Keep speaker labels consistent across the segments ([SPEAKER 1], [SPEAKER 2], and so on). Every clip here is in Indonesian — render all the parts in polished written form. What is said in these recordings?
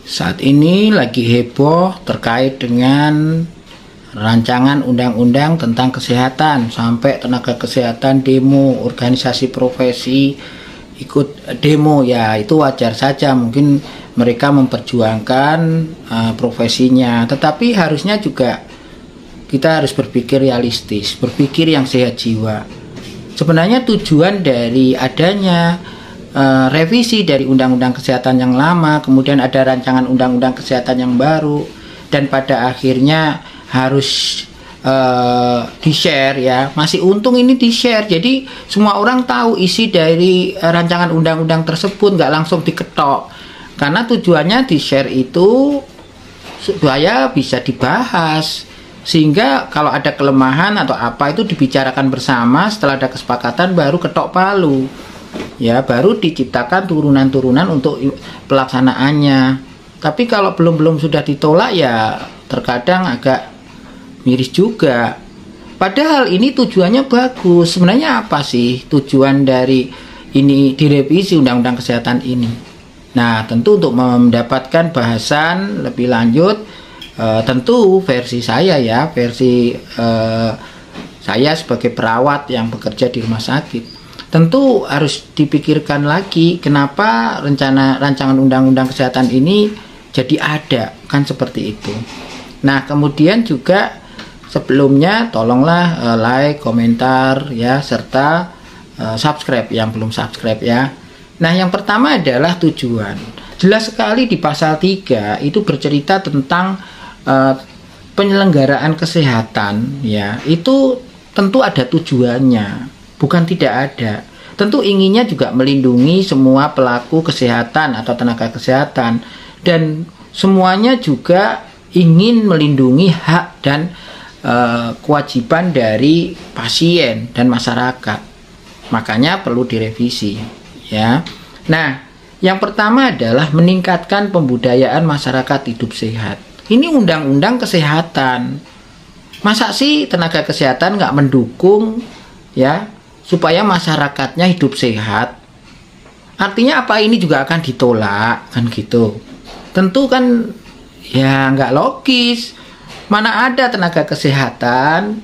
[SPEAKER 1] Saat ini lagi heboh terkait dengan rancangan undang-undang tentang kesehatan, sampai tenaga kesehatan demo, organisasi profesi ikut demo. Ya itu wajar saja, mungkin mereka memperjuangkan profesinya, tetapi harusnya juga kita harus berpikir realistis, berpikir yang sehat jiwa. Sebenarnya tujuan dari adanya revisi dari undang-undang kesehatan yang lama, kemudian ada rancangan undang-undang kesehatan yang baru, dan pada akhirnya harus di-share ya. Masih untung ini di-share, jadi semua orang tahu isi dari rancangan undang-undang tersebut, nggak langsung diketok. Karena tujuannya di-share itu supaya bisa dibahas, sehingga kalau ada kelemahan atau apa itu dibicarakan bersama. Setelah ada kesepakatan baru ketok palu. Ya, baru diciptakan turunan-turunan untuk pelaksanaannya. Tapi kalau belum sudah ditolak, ya terkadang agak miris juga. Padahal ini tujuannya bagus. Sebenarnya apa sih tujuan dari ini direvisi undang-undang kesehatan ini? Nah, tentu untuk mendapatkan bahasan lebih lanjut, tentu versi saya ya, versi saya sebagai perawat yang bekerja di rumah sakit. Tentu harus dipikirkan lagi kenapa rancangan undang-undang kesehatan ini jadi ada, kan seperti itu. Nah, kemudian juga sebelumnya tolonglah like, komentar ya, serta subscribe yang belum subscribe ya. Nah, yang pertama adalah tujuan. Jelas sekali di pasal 3 itu bercerita tentang penyelenggaraan kesehatan ya. Itu tentu ada tujuannya. Bukan tidak ada. Tentu inginnya juga melindungi semua pelaku kesehatan atau tenaga kesehatan. Dan semuanya juga ingin melindungi hak dan kewajiban dari pasien dan masyarakat. Makanya perlu direvisi. Ya. Nah, yang pertama adalah meningkatkan pembudayaan masyarakat hidup sehat. Ini undang-undang kesehatan. Masa sih tenaga kesehatan nggak mendukung ya supaya masyarakatnya hidup sehat? Artinya apa, ini juga akan ditolak kan gitu? Tentu kan ya nggak logis. Mana ada tenaga kesehatan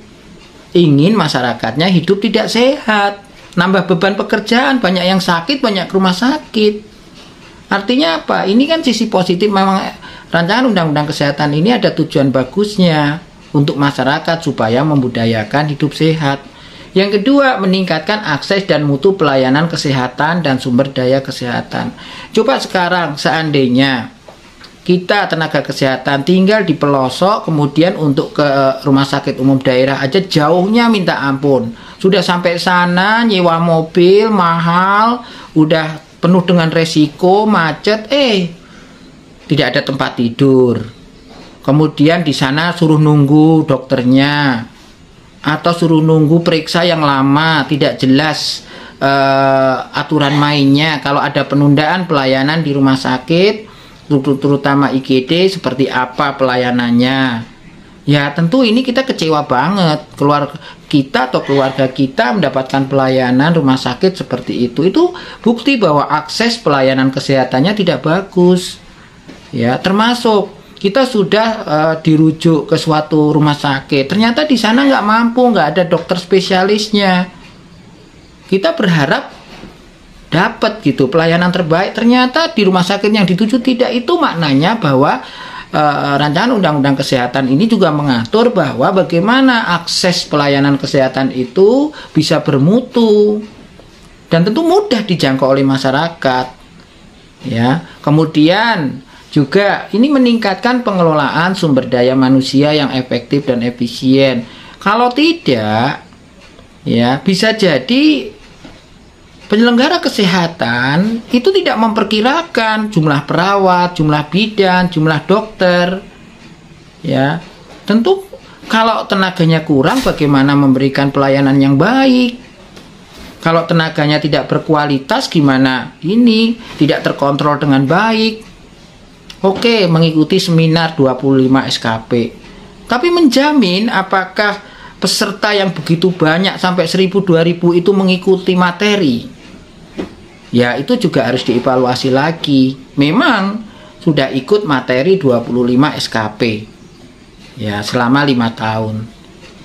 [SPEAKER 1] ingin masyarakatnya hidup tidak sehat, nambah beban pekerjaan, banyak yang sakit, banyak ke rumah sakit. Artinya apa? Ini kan sisi positif. Memang rancangan undang-undang kesehatan ini ada tujuan bagusnya untuk masyarakat supaya membudayakan hidup sehat. Yang kedua, meningkatkan akses dan mutu pelayanan kesehatan dan sumber daya kesehatan. Coba sekarang seandainya kita tenaga kesehatan tinggal di pelosok, kemudian untuk ke rumah sakit umum daerah aja jauhnya minta ampun. Sudah sampai sana nyewa mobil mahal, udah penuh dengan resiko, macet, tidak ada tempat tidur. Kemudian di sana suruh nunggu dokternya, atau suruh nunggu periksa yang lama, tidak jelas aturan mainnya. Kalau ada penundaan pelayanan di rumah sakit, terutama IGD, seperti apa pelayanannya. Ya tentu ini kita kecewa banget. Kita atau keluarga kita mendapatkan pelayanan rumah sakit seperti itu. Itu bukti bahwa akses pelayanan kesehatannya tidak bagus. Ya, termasuk kita sudah dirujuk ke suatu rumah sakit, ternyata di sana nggak mampu, nggak ada dokter spesialisnya. Kita berharap dapat gitu pelayanan terbaik, ternyata di rumah sakit yang dituju tidak. Itu maknanya bahwa rancangan undang-undang kesehatan ini juga mengatur bahwa bagaimana akses pelayanan kesehatan itu bisa bermutu dan tentu mudah dijangkau oleh masyarakat. Ya, kemudian juga ini meningkatkan pengelolaan sumber daya manusia yang efektif dan efisien. Kalau tidak, ya bisa jadi penyelenggara kesehatan itu tidak memperkirakan jumlah perawat, jumlah bidan, jumlah dokter. Ya, tentu kalau tenaganya kurang, bagaimana memberikan pelayanan yang baik? Kalau tenaganya tidak berkualitas, gimana ini tidak terkontrol dengan baik? Oke, mengikuti seminar 25 SKP. Tapi menjamin apakah peserta yang begitu banyak sampai 1000-2000 itu mengikuti materi? Ya, itu juga harus dievaluasi lagi. Memang sudah ikut materi 25 SKP ya selama 5 tahun.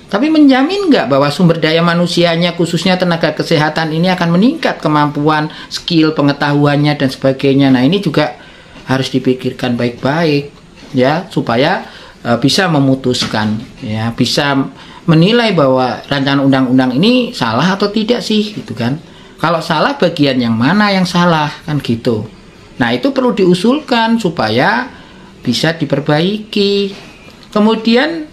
[SPEAKER 1] Tapi menjamin nggak bahwa sumber daya manusianya, khususnya tenaga kesehatan ini akan meningkat kemampuan, skill, pengetahuannya dan sebagainya. Nah ini juga harus dipikirkan baik-baik ya, supaya bisa memutuskan ya, bisa menilai bahwa rancangan undang-undang ini salah atau tidak sih gitu kan. Kalau salah, bagian yang mana yang salah kan gitu. Nah itu perlu diusulkan supaya bisa diperbaiki. Kemudian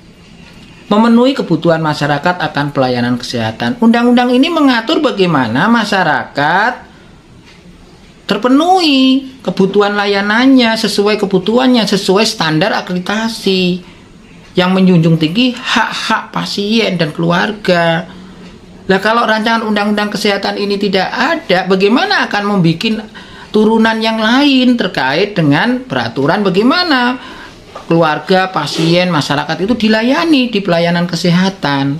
[SPEAKER 1] memenuhi kebutuhan masyarakat akan pelayanan kesehatan. Undang-undang ini mengatur bagaimana masyarakat terpenuhi kebutuhan layanannya sesuai kebutuhannya, sesuai standar akreditasi yang menjunjung tinggi hak-hak pasien dan keluarga. Nah, kalau rancangan undang-undang kesehatan ini tidak ada, bagaimana akan membuat turunan yang lain terkait dengan peraturan bagaimana keluarga, pasien, masyarakat itu dilayani di pelayanan kesehatan.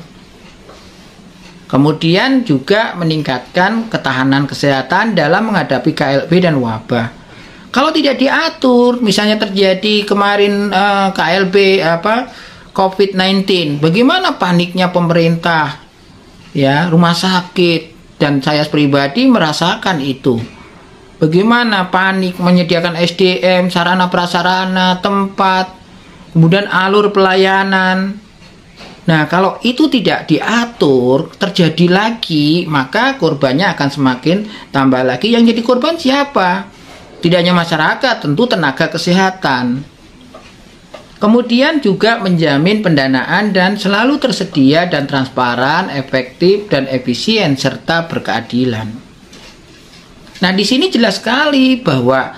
[SPEAKER 1] Kemudian juga meningkatkan ketahanan kesehatan dalam menghadapi KLB dan wabah. Kalau tidak diatur, misalnya terjadi kemarin KLB COVID-19, bagaimana paniknya pemerintah, ya, rumah sakit, dan saya pribadi merasakan itu. Bagaimana panik menyediakan SDM, sarana prasarana, tempat, kemudian alur pelayanan. Nah, kalau itu tidak diatur, terjadi lagi, maka korbannya akan semakin tambah lagi. Yang jadi korban siapa? Tidak hanya masyarakat, tentu tenaga kesehatan. Kemudian juga menjamin pendanaan dan selalu tersedia dan transparan, efektif dan efisien serta berkeadilan. Nah, di sini jelas sekali bahwa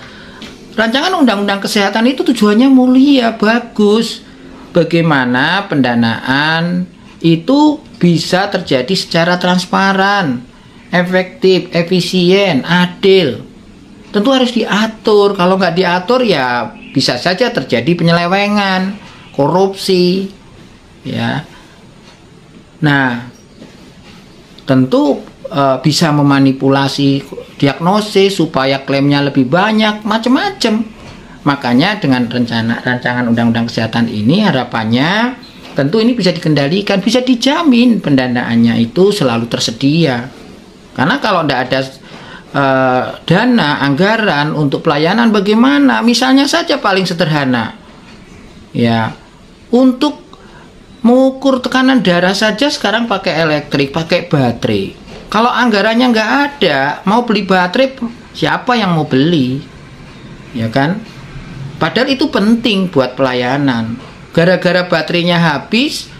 [SPEAKER 1] rancangan undang-undang kesehatan itu tujuannya mulia, bagus. Bagaimana pendanaan itu bisa terjadi secara transparan, efektif, efisien, adil. Tentu harus diatur. Kalau nggak diatur ya bisa saja terjadi penyelewengan, korupsi, ya. Nah, tentu bisa memanipulasi diagnosis supaya klaimnya lebih banyak, macam-macam. Makanya dengan rancangan undang-undang kesehatan ini harapannya tentu ini bisa dikendalikan, bisa dijamin pendanaannya itu selalu tersedia. Karena kalau tidak ada dana, anggaran untuk pelayanan bagaimana? Misalnya saja paling sederhana, ya, untuk mengukur tekanan darah saja sekarang pakai elektrik, pakai baterai. Kalau anggarannya nggak ada, mau beli baterai, siapa yang mau beli? Ya kan? Padahal itu penting buat pelayanan. Gara-gara baterainya habis,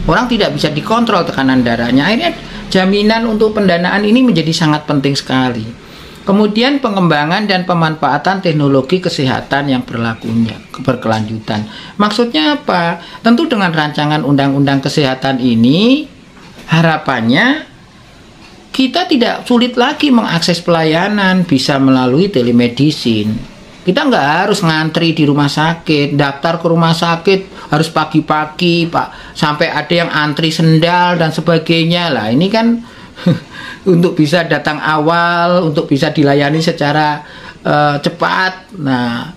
[SPEAKER 1] orang tidak bisa dikontrol tekanan darahnya. Akhirnya jaminan untuk pendanaan ini menjadi sangat penting sekali. Kemudian pengembangan dan pemanfaatan teknologi kesehatan yang berkelanjutan. Maksudnya apa? Tentu dengan rancangan undang-undang kesehatan ini, harapannya kita tidak sulit lagi mengakses pelayanan, bisa melalui telemedicine. Kita nggak harus ngantri di rumah sakit, daftar ke rumah sakit harus pagi-pagi, Pak, sampai ada yang antri sendal dan sebagainya. Lah ini kan untuk bisa datang awal, untuk bisa dilayani secara cepat. Nah,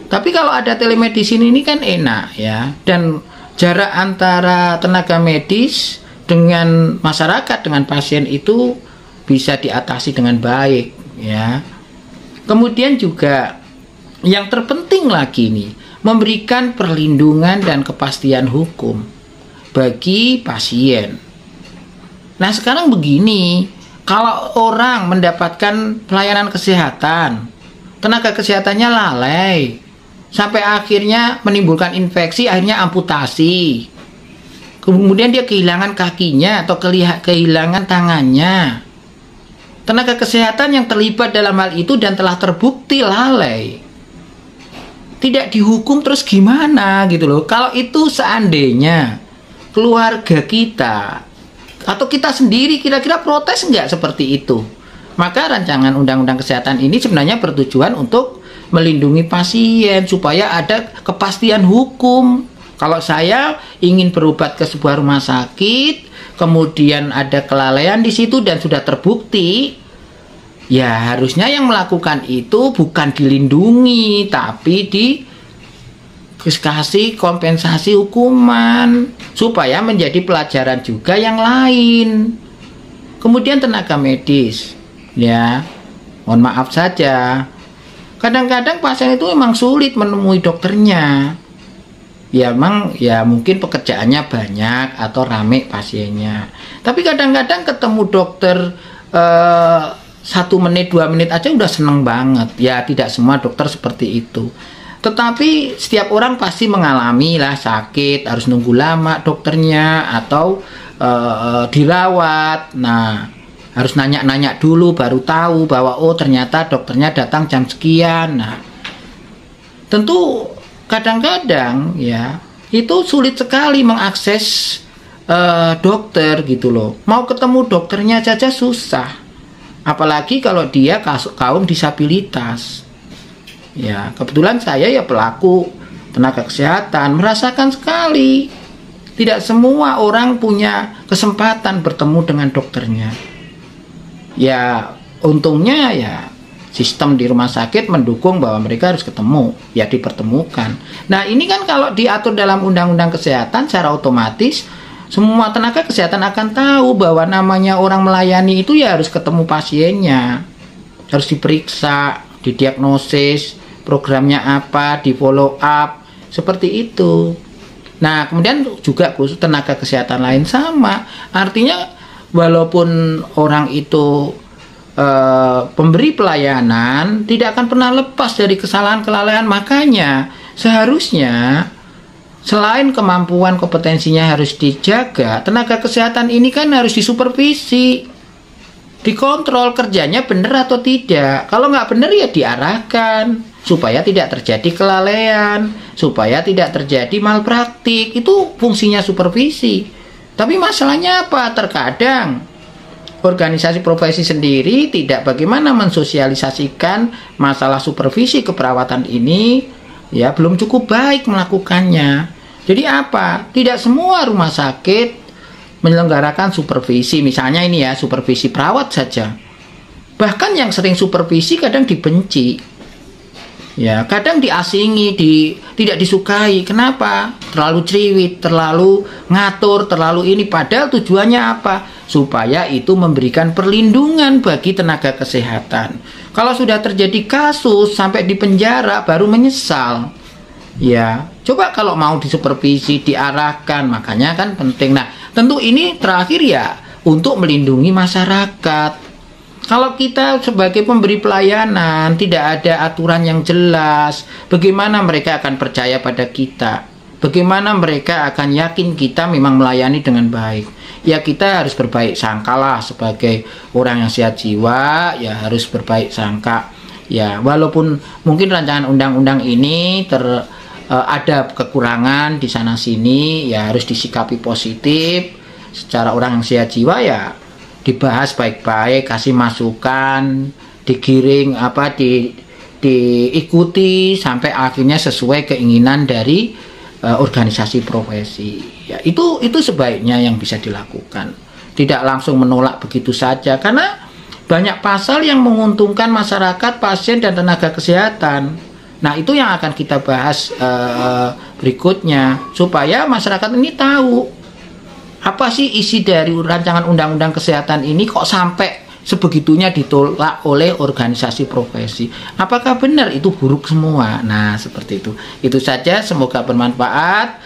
[SPEAKER 1] tapi kalau ada telemedicine ini kan enak ya, dan jarak antara tenaga medis dengan masyarakat, dengan pasien itu bisa diatasi dengan baik ya. Kemudian juga yang terpenting lagi nih, memberikan perlindungan dan kepastian hukum bagi pasien. Nah, sekarang begini, kalau orang mendapatkan pelayanan kesehatan, tenaga kesehatannya lalai, sampai akhirnya menimbulkan infeksi, akhirnya amputasi. Kemudian dia kehilangan kakinya atau kehilangan tangannya. Tenaga kesehatan yang terlibat dalam hal itu dan telah terbukti lalai, tidak dihukum, terus gimana gitu loh. Kalau itu seandainya keluarga kita atau kita sendiri, kira-kira protes nggak seperti itu? Maka rancangan undang-undang kesehatan ini sebenarnya bertujuan untuk melindungi pasien supaya ada kepastian hukum. Kalau saya ingin berobat ke sebuah rumah sakit, kemudian ada kelalaian di situ dan sudah terbukti, Ya harusnya yang melakukan itu bukan dilindungi, tapi dikasih kompensasi hukuman supaya menjadi pelajaran juga yang lain. Kemudian tenaga medis, ya mohon maaf saja, kadang-kadang pasien itu memang sulit menemui dokternya. Ya memang ya mungkin pekerjaannya banyak atau rame pasiennya. Tapi kadang-kadang ketemu dokter 1 menit 2 menit aja udah seneng banget. Ya tidak semua dokter seperti itu. Tetapi setiap orang pasti mengalami lah sakit, harus nunggu lama dokternya atau dirawat. Nah, harus nanya-nanya dulu baru tahu bahwa oh ternyata dokternya datang jam sekian. Nah, tentu kadang-kadang ya itu sulit sekali mengakses dokter gitu loh. Mau ketemu dokternya saja susah. Apalagi kalau dia kaum disabilitas. Ya, kebetulan saya ya pelaku tenaga kesehatan, merasakan sekali tidak semua orang punya kesempatan bertemu dengan dokternya. Ya, untungnya ya sistem di rumah sakit mendukung bahwa mereka harus ketemu, ya dipertemukan. Nah, ini kan kalau diatur dalam undang-undang kesehatan secara otomatis semua tenaga kesehatan akan tahu bahwa namanya orang melayani itu ya harus ketemu pasiennya, harus diperiksa, didiagnosis, programnya apa, di follow up, seperti itu. Nah, kemudian juga khusus tenaga kesehatan lain sama. Artinya walaupun orang itu pemberi pelayanan tidak akan pernah lepas dari kesalahan-kelalaian. Makanya seharusnya selain kemampuan kompetensinya harus dijaga, tenaga kesehatan ini kan harus disupervisi, dikontrol kerjanya benar atau tidak. Kalau nggak benar ya diarahkan supaya tidak terjadi kelalaian, supaya tidak terjadi malpraktik. Itu fungsinya supervisi. Tapi masalahnya apa? Terkadang organisasi profesi sendiri tidak bagaimana mensosialisasikan masalah supervisi keperawatan ini, ya belum cukup baik melakukannya. Jadi apa? Tidak semua rumah sakit menyelenggarakan supervisi. Misalnya ini ya, supervisi perawat saja. Bahkan yang sering supervisi kadang dibenci. Ya, kadang diasingi, tidak disukai. Kenapa? Terlalu ceriwit, terlalu ngatur, terlalu ini. Padahal tujuannya apa? Supaya itu memberikan perlindungan bagi tenaga kesehatan. Kalau sudah terjadi kasus sampai di penjara baru menyesal. Ya, coba kalau mau disupervisi, diarahkan, makanya kan penting. Nah, tentu ini terakhir ya untuk melindungi masyarakat. Kalau kita sebagai pemberi pelayanan tidak ada aturan yang jelas, bagaimana mereka akan percaya pada kita? Bagaimana mereka akan yakin kita memang melayani dengan baik? Ya kita harus berbaik sangka lah sebagai orang yang sehat jiwa, ya harus berbaik sangka. Ya walaupun mungkin rancangan undang-undang ini ada kekurangan di sana sini, ya harus disikapi positif. Secara orang yang sehat jiwa ya dibahas baik-baik, kasih masukan, digiring diikuti sampai akhirnya sesuai keinginan dari organisasi profesi. Ya itu sebaiknya yang bisa dilakukan. Tidak langsung menolak begitu saja karena banyak pasal yang menguntungkan masyarakat, pasien dan tenaga kesehatan. Nah, itu yang akan kita bahas berikutnya supaya masyarakat ini tahu apa sih isi dari rancangan undang-undang kesehatan ini kok sampai sebegitunya ditolak oleh organisasi profesi. Apakah benar itu buruk semua? Nah, seperti itu. Itu saja, semoga bermanfaat.